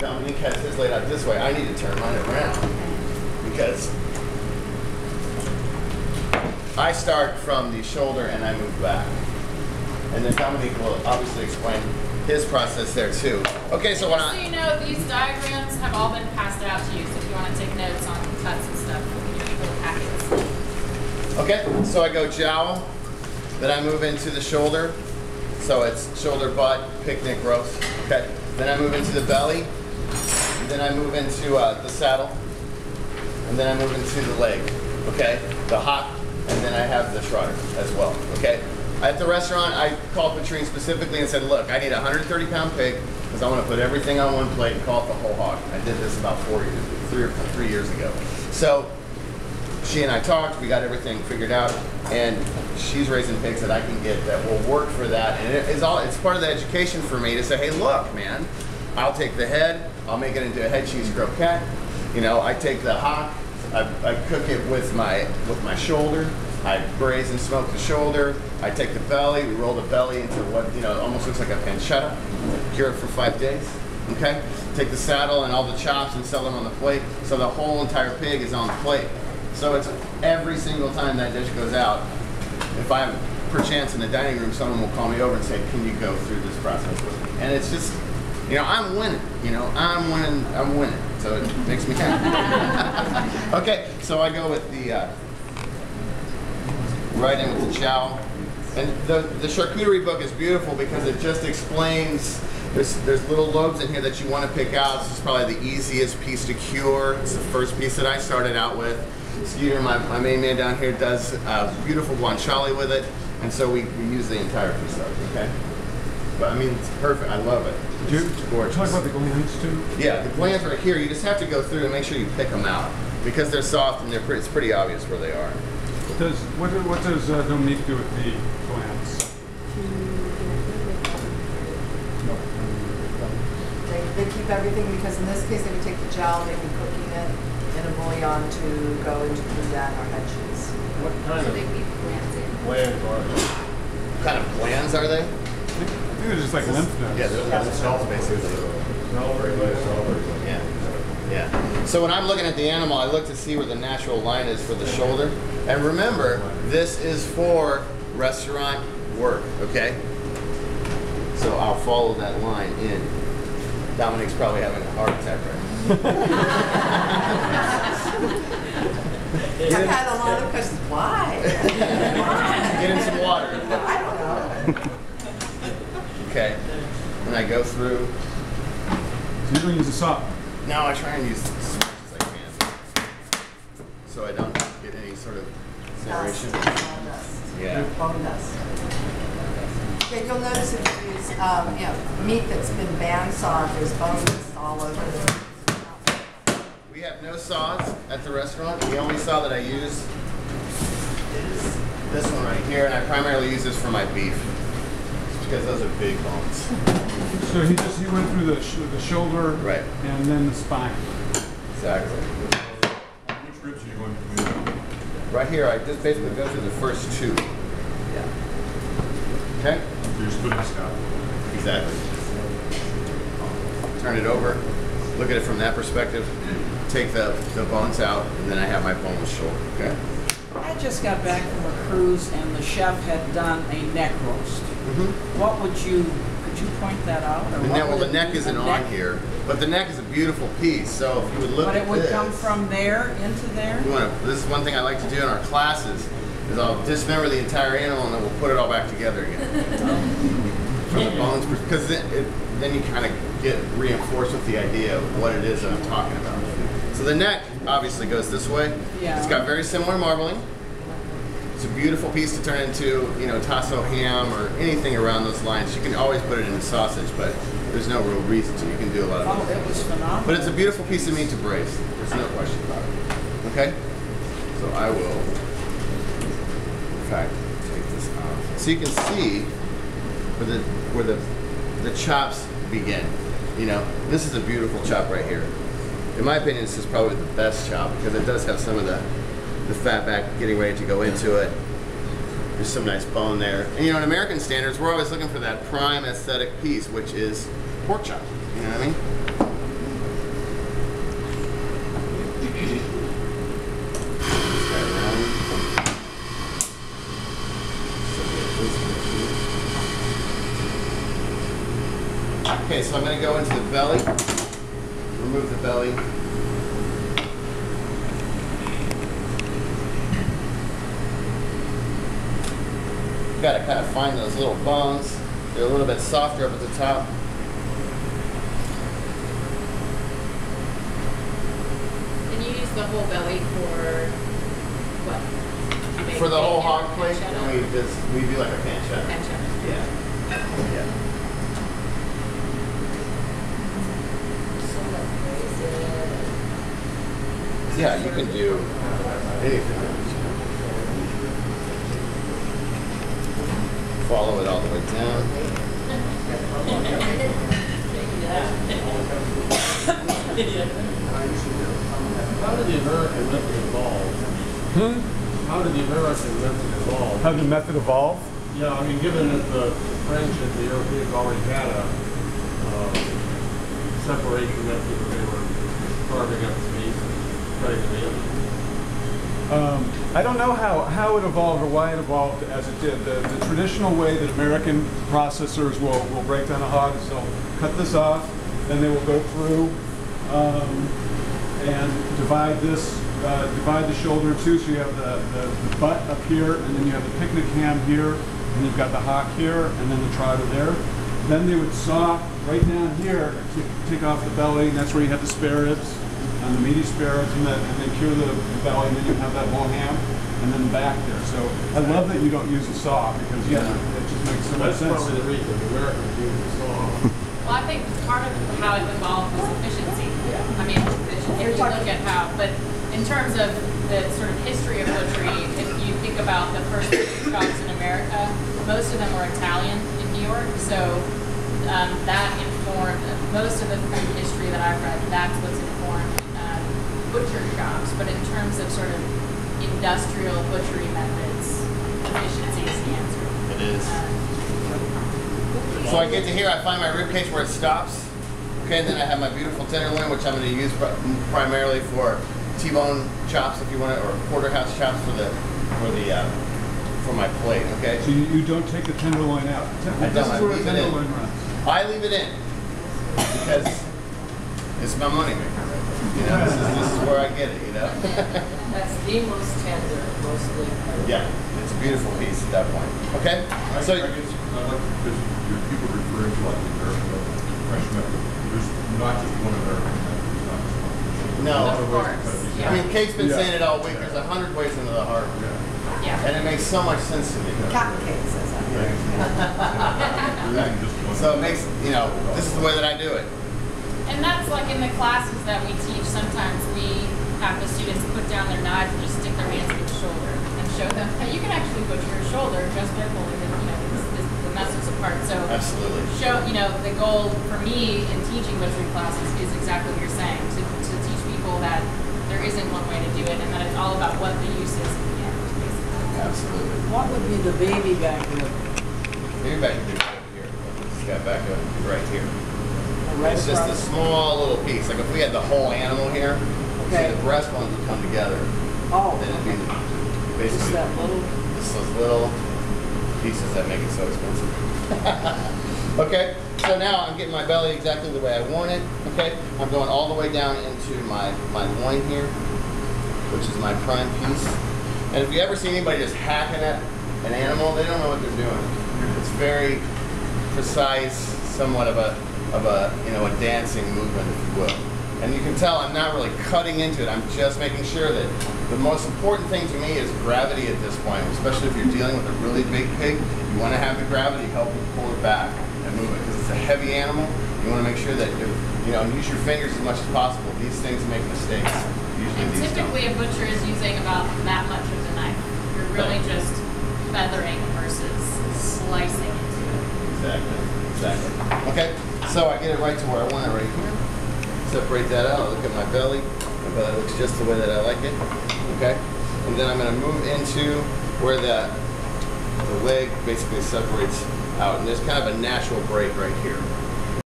Dominique has his laid out this way. I need to turn mine around because I start from the shoulder and I move back. And then Dominique will obviously explain his process there too. Okay, so when so you know, these diagrams have all been passed out to you, so if you want to take notes on cuts and stuff, you need little packets. Okay, so I go jowl, then I move into the shoulder. So it's shoulder, butt, picnic, roast. Okay, then I move into the belly. Then I move into the saddle, and then I move into the leg, okay? The hock, and then I have the shrotter as well, okay? At the restaurant, I called Patrine specifically and said, look, I need a 130-pound pig because I want to put everything on one plate and call it the whole hog. I did this about 3 years ago. So she and I talked, we got everything figured out, and she's raising pigs that I can get that will work for that. And it's part of the education for me to say, hey, look, man, I'll take the head, I'll make it into a head cheese croquette. You know, I take the hock, I cook it with my shoulder. I braise and smoke the shoulder. I take the belly, we roll the belly into what, you know, almost looks like a pancetta. Cure it for 5 days, okay? Take the saddle and all the chops and sell them on the plate. So the whole entire pig is on the plate. So it's every single time that dish goes out, if I'm perchance in the dining room, someone will call me over and say, can you go through this process with me? And it's just, you know, I'm winning, I'm winning. So it makes me happy. Okay, so I go with the, right in with the chow. And the charcuterie book is beautiful because it just explains, there's little lobes in here that you want to pick out. This is probably the easiest piece to cure. It's the first piece that I started out with. Skeeter, my main man down here, does beautiful guanciale with it. And so we use the entire piece of it, okay? But I mean, it's perfect. I love it. It's gorgeous. Talk about the glands too? Yeah, the glands right here. You just have to go through and make sure you pick them out because they're soft and it's pretty obvious where they are. What does Dominique do with the glands? They keep everything because in this case they would take the jowl, they'd be cooking it in a bouillon to go into boudin or head cheese. What kind So of they keep the glands in. glands are they? What kind of glands are they? I think they're just like lymph nodes. Yeah, they're lymph cells basically. Celery, Yeah. Yeah. So when I'm looking at the animal, I look to see where the natural line is for the shoulder. And remember, this is for restaurant work, okay? So I'll follow that line in. Dominique's probably having a heart attack right now. I've had a lot of questions. Why? Why? Get in some water. I don't know. Okay. And I go through. So you don't use a saw? No, I try and use as much as I can. So I don't get any sort of incineration. Bone dust. Yeah. Bone dust. Okay, you'll notice if you use you know, meat that's been bandsawed, there's bone dust all over it. We have no saws at the restaurant. The only saw that I use is this one right here, and I primarily use this for my beef. Just because those are big bones. So he went through the shoulder, Right. and then the spine. Exactly. Which ribs are you going to move? Right here, I just basically go through the first two. Yeah. Okay? You're splitting scalp. Exactly. Turn it over, look at it from that perspective, take the bones out, and then I have my boneless shoulder, okay? I just got back from a cruise and the chef had done a neck roast. What could you point that out? Or The neck isn't on here, but the neck is a beautiful piece, so if you would look But at it would this, come from there into there? this is one thing I like to do in our classes, is I'll dismember the entire animal and then we'll put it all back together again. From the bones, because then you kind of get reinforced with the idea of what it is that I'm talking about. So the neck obviously goes this way. Yeah. It's got very similar marbling. It's a beautiful piece to turn into, you know, tasso ham or anything around those lines. You can always put it in a sausage, but there's no real reason to. You can do a lot of Oh, it. it was phenomenal. But it's a beautiful piece of meat to braise. There's no question about it. Okay? So I will, in fact, take this off. So you can see where the chops begin. You know, this is a beautiful chop right here. In my opinion, this is probably the best chop because it does have some of the fat back getting ready to go into it. There's some nice bone there. And you know, in American standards, we're always looking for that prime aesthetic piece, which is pork chop. You know what I mean? Okay, so I'm gonna go into the belly, remove the belly. You gotta kind of find those little bones. They're a little bit softer up at the top. And you use the whole belly for what? You make For the whole bacon, hog plate, pancetta? and we do like a pancetta. Pancetta. Yeah. Yeah. Yeah, you can do anything. Follow it all the way down. How did the American method evolve? How did the American method evolve? How did the method evolve? Yeah, I mean, given that the French and the Europeans already had a separation method where they were carving up the meat and cutting it in. I don't know how it evolved or why it evolved as it did. The traditional way that American processors will break down a hog is they'll cut this off, then they will go through and divide the shoulder in two. So you have the butt up here, and then you have the picnic ham here, and you've got the hock here, and then the trotter there. Then they would saw right down here, take off the belly, and that's where you have the spare ribs. And the meaty spare ribs, and then cure the belly, and then you have that whole ham, and then the back there. So I love that you don't use a saw because it just makes so much That's sense. probably the reason the Americans used the saw. Well, I think part of how it evolved was efficiency. I mean, if you look at how, but in terms of the sort of history of butchery, if you think about the first butcher shops in America, most of them were Italian in New York, so that informed most of the food history that I've read. That's what's informed butcher shops, but in terms of sort of industrial butchery methods, efficiency is the answer. It is. So I get to here, I find my rib cage where it stops. Okay, and then I have my beautiful tenderloin, which I'm going to use primarily for T-bone chops, if you want it, or porterhouse chops for my plate. Okay. So you don't take the tenderloin out. I This don't. is I where the leave it in. tenderloin runs. I leave it in because it's my money maker. You know, this is where I get it. You know. That's the most tender, mostly. Yeah, it's a beautiful piece at that point. Okay. I So guess I like because your people referring to like the American method, French method. There's not just one American method. There's not just one. no. There's a lot of ways to cut these Yeah. I mean, Kate's been Yeah. saying it all week. There's 100 ways into the heart, Yeah. and it makes so much sense to me. Cotton cake says that. So it makes, you know, this is the way that I do it. And that's like in the classes that we teach, sometimes we have the students put down their knives and just stick their hands to the shoulder and show them that you can actually butcher your shoulder just by pulling the muscles apart. So Absolutely. show, the goal for me in teaching butchery classes is exactly what you're saying, to teach people that there isn't one way to do it and that it's all about what the use is in the end, basically. Absolutely. What would be the baby back rib? Maybe back here. Just got back up right here. Right It's just a across- small little piece. Like if we had the whole animal here, Okay. see the breastbones would come together. Oh, Then it'd be just basically that little. just those little pieces that make it so expensive. Okay, so now I'm getting my belly exactly the way I want it. Okay, I'm going all the way down into my loin here, which is my prime piece. And if you ever see anybody just hacking at an animal, they don't know what they're doing. It's very precise, somewhat of a dancing movement, if you will. And you can tell I'm not really cutting into it. I'm just making sure that the most important thing to me is gravity at this point, especially if you're dealing with a really big pig. You want to have the gravity help you pull it back and move it because it's a heavy animal. You want to make sure that use your fingers as much as possible. These things make mistakes. Usually And these don't. typically a butcher is using about that much of the knife. You're really just feathering versus slicing into it. Exactly. Okay, so I get it right to where I want it right here. Separate that out. Look at my belly. My belly looks just the way that I like it. Okay, and then I'm going to move into where the leg basically separates out, and there's kind of a natural break right here.